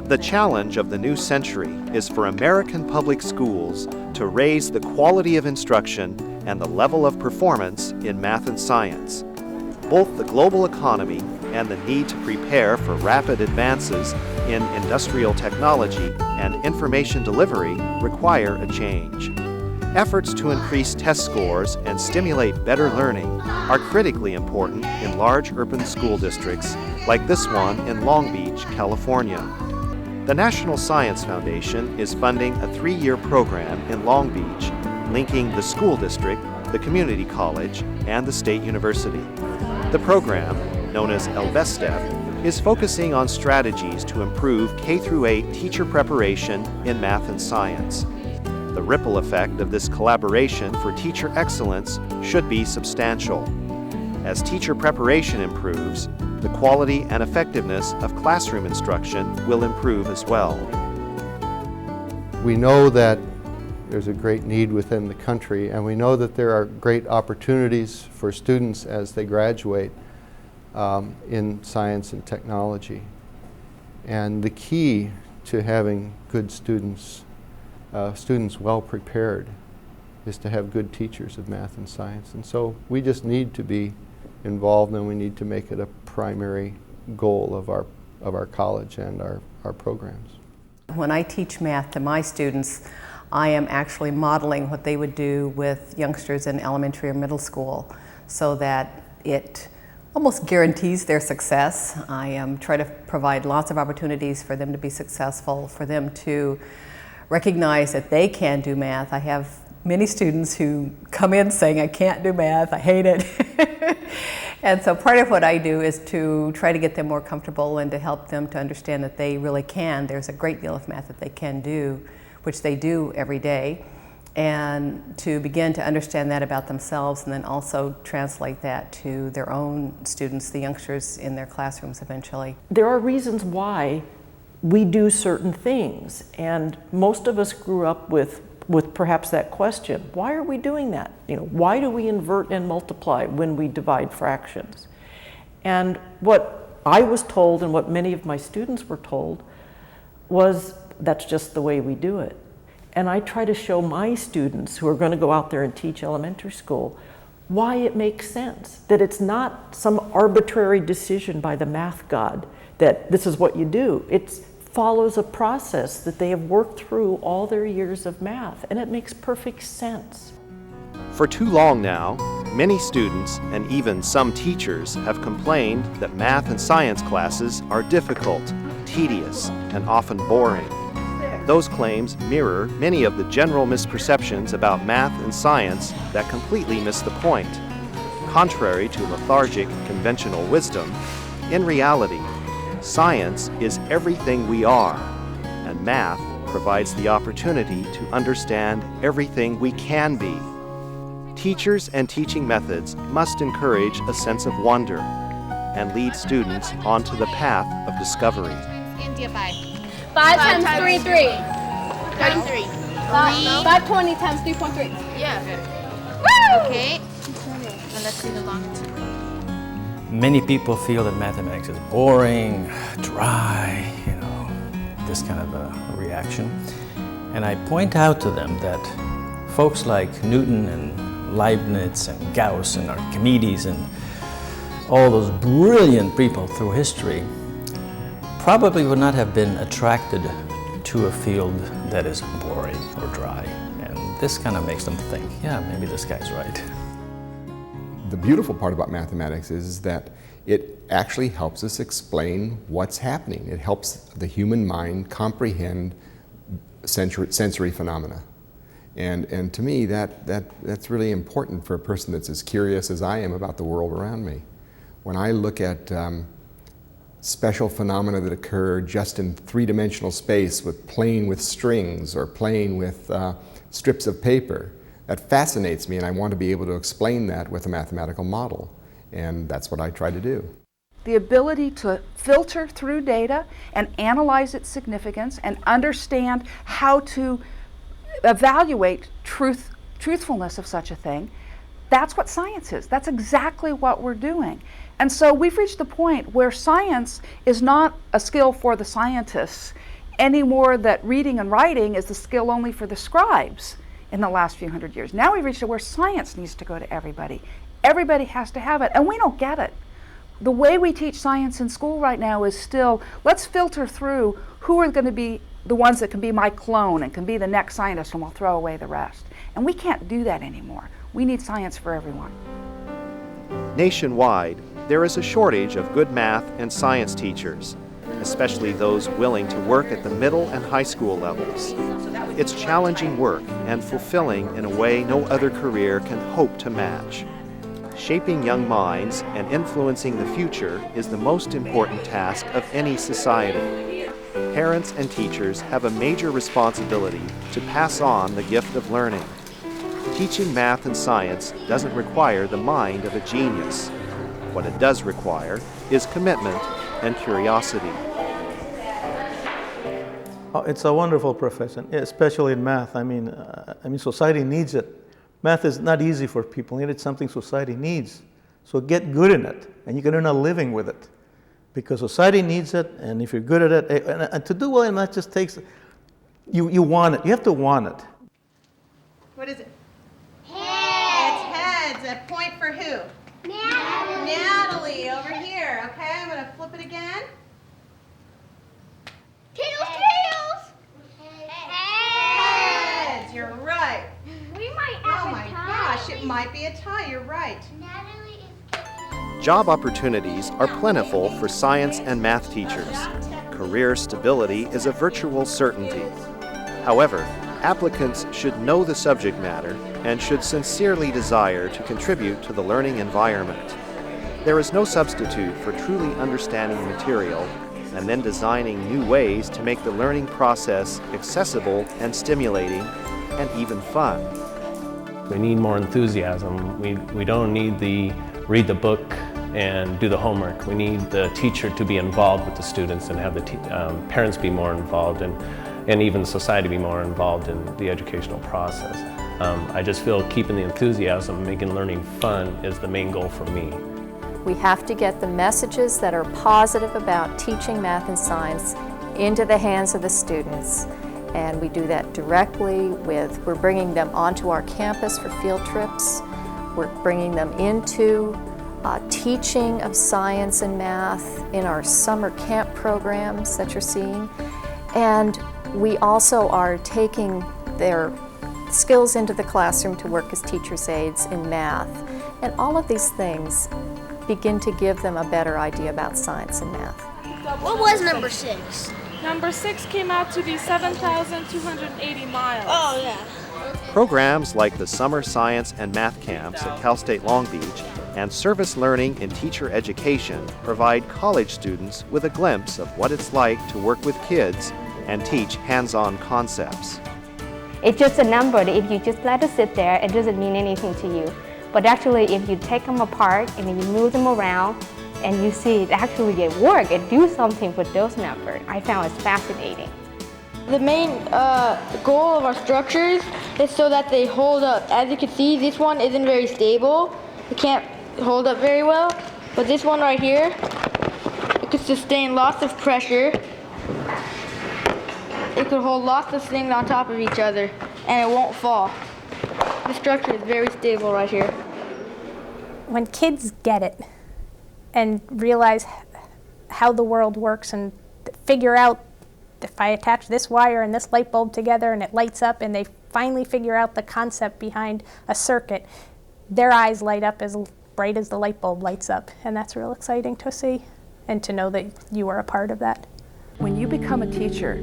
The challenge of the new century is for American public schools to raise the quality of instruction and the level of performance in math and science. Both the global economy and the need to prepare for rapid advances in industrial technology and information delivery require a change. Efforts to increase test scores and stimulate better learning are critically important in large urban school districts like this one in Long Beach, California. The National Science Foundation is funding a 3-year program in Long Beach, linking the school district, the community college, and the state university. The program, known as LVESTEP, is focusing on strategies to improve K-8 teacher preparation in math and science. The ripple effect of this collaboration for teacher excellence should be substantial. As teacher preparation improves, the quality and effectiveness of classroom instruction will improve as well. We know that there's a great need within the country, and we know that there are great opportunities for students as they graduate in science and technology. And the key to having good students well prepared, is to have good teachers of math and science. And so we just need to be involved, and we need to make it a primary goal of our college and our programs. When I teach math to my students, I am actually modeling what they would do with youngsters in elementary or middle school, so that it almost guarantees their success. I try to provide lots of opportunities for them to be successful, for them to recognize that they can do math. I have many students who come in saying, I can't do math, I hate it. And so part of what I do is to try to get them more comfortable and to help them to understand that they really can. There's a great deal of math that they can do, which they do every day, and to begin to understand that about themselves, and then also translate that to their own students, the youngsters in their classrooms eventually. There are reasons why we do certain things, and most of us grew up with perhaps that question, why are we doing that? Why do we invert and multiply when we divide fractions? And what I was told, and what many of my students were told, was that's just the way we do it. And I try to show my students who are going to go out there and teach elementary school why it makes sense, that it's not some arbitrary decision by the math god that this is what you do. It follows a process that they have worked through all their years of math, and it makes perfect sense. For too long now, many students and even some teachers have complained that math and science classes are difficult, tedious, and often boring. Those claims mirror many of the general misperceptions about math and science that completely miss the point. Contrary to lethargic conventional wisdom, in reality, science is everything we are, and math provides the opportunity to understand everything we can be. Teachers and teaching methods must encourage a sense of wonder and lead students onto the path of discovery. India 5. 5 times 3, 3. Times 3. 520 times 3.3. Yeah. Woo! Okay. Now let's see the longitude. Many people feel that mathematics is boring, dry, this kind of a reaction. And I point out to them that folks like Newton and Leibniz and Gauss and Archimedes and all those brilliant people through history probably would not have been attracted to a field that is boring or dry. And this kind of makes them think, yeah, maybe this guy's right. The beautiful part about mathematics is that it actually helps us explain what's happening. It helps the human mind comprehend sensory phenomena. And to me, that's really important for a person that's as curious as I am about the world around me. When I look at special phenomena that occur just in three-dimensional space, with playing with strings or playing with strips of paper, that fascinates me, and I want to be able to explain that with a mathematical model. And that's what I try to do. The ability to filter through data and analyze its significance and understand how to evaluate truthfulness of such a thing, that's what science is. That's exactly what we're doing. And so we've reached the point where science is not a skill for the scientists. any more that reading and writing is the skill only for the scribes in the last few hundred years. Now we've reached where science needs to go to everybody. Everybody has to have it, and we don't get it. The way we teach science in school right now is still, let's filter through who are going to be the ones that can be my clone and can be the next scientist, and we'll throw away the rest. And we can't do that anymore. We need science for everyone. Nationwide, there is a shortage of good math and science teachers, especially those willing to work at the middle and high school levels. It's challenging work and fulfilling in a way no other career can hope to match. Shaping young minds and influencing the future is the most important task of any society. Parents and teachers have a major responsibility to pass on the gift of learning. Teaching math and science doesn't require the mind of a genius. What it does require is commitment and curiosity. Oh, it's a wonderful profession, especially in math. I mean, society needs it. Math is not easy for people, and it's something society needs. So get good in it, and you can earn a living with it. Because society needs it, and if you're good at it, and to do well in math just takes, you want it. You have to want it. What is it? Heads. It's heads. A point for who? Natalie. Natalie, over here. Okay, I'm going to flip it again. Tails. Heads. You're right. We might have Oh my gosh, it might be a tie. You're right. Job opportunities are plentiful for science and math teachers. Career stability is a virtual certainty. However, applicants should know the subject matter and should sincerely desire to contribute to the learning environment. There is no substitute for truly understanding material and then designing new ways to make the learning process accessible and stimulating and even fun. We need more enthusiasm. We don't need the read the book and do the homework. We need the teacher to be involved with the students and have the parents be more involved and even society be more involved in the educational process. I just feel keeping the enthusiasm, making learning fun is the main goal for me. We have to get the messages that are positive about teaching math and science into the hands of the students. And we do that directly we're bringing them onto our campus for field trips. We're bringing them into teaching of science and math in our summer camp programs that you're seeing. And we also are taking their skills into the classroom to work as teacher's aides in math. And all of these things begin to give them a better idea about science and math. What was number 6? Number 6 came out to be 7,280 miles. Oh, yeah. Programs like the Summer Science and Math Camps at Cal State Long Beach and Service Learning in Teacher Education provide college students with a glimpse of what it's like to work with kids and teach hands-on concepts. It's just a number that if you just let it sit there, it doesn't mean anything to you. But actually, if you take them apart and then you move them around and you see it actually at work, it do something with those numbers, I found it fascinating. The main goal of our structures is so that they hold up. As you can see, this one isn't very stable. It can't hold up very well. But this one right here, it could sustain lots of pressure. It could hold lots of things on top of each other, and it won't fall. The structure is very stable right here. When kids get it and realize how the world works and figure out if I attach this wire and this light bulb together and it lights up, and they finally figure out the concept behind a circuit, their eyes light up as bright as the light bulb lights up. And that's real exciting to see and to know that you are a part of that. When you become a teacher,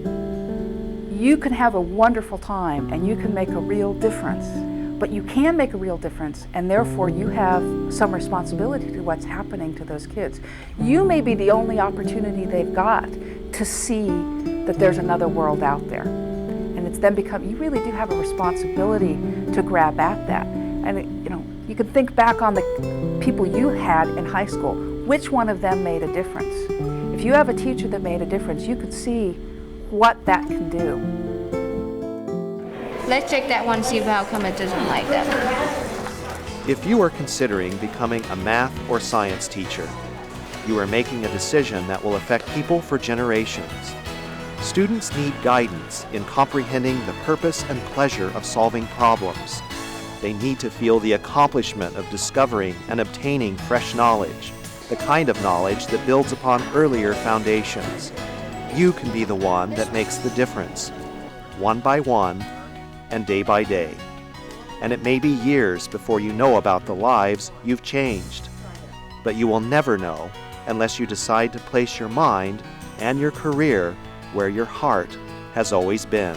you can have a wonderful time and you can make a real difference. But you can make a real difference, and therefore you have some responsibility to what's happening to those kids. You may be the only opportunity they've got to see that there's another world out there. And it's then you really do have a responsibility to grab at that. And you can think back on the people you had in high school. Which one of them made a difference? If you have a teacher that made a difference, you could see what that can do. Let's check that one and see how come it doesn't like that. If you are considering becoming a math or science teacher, you are making a decision that will affect people for generations. Students need guidance in comprehending the purpose and pleasure of solving problems. They need to feel the accomplishment of discovering and obtaining fresh knowledge, the kind of knowledge that builds upon earlier foundations. You can be the one that makes the difference, one by one and day by day. And it may be years before you know about the lives you've changed. But you will never know unless you decide to place your mind and your career where your heart has always been.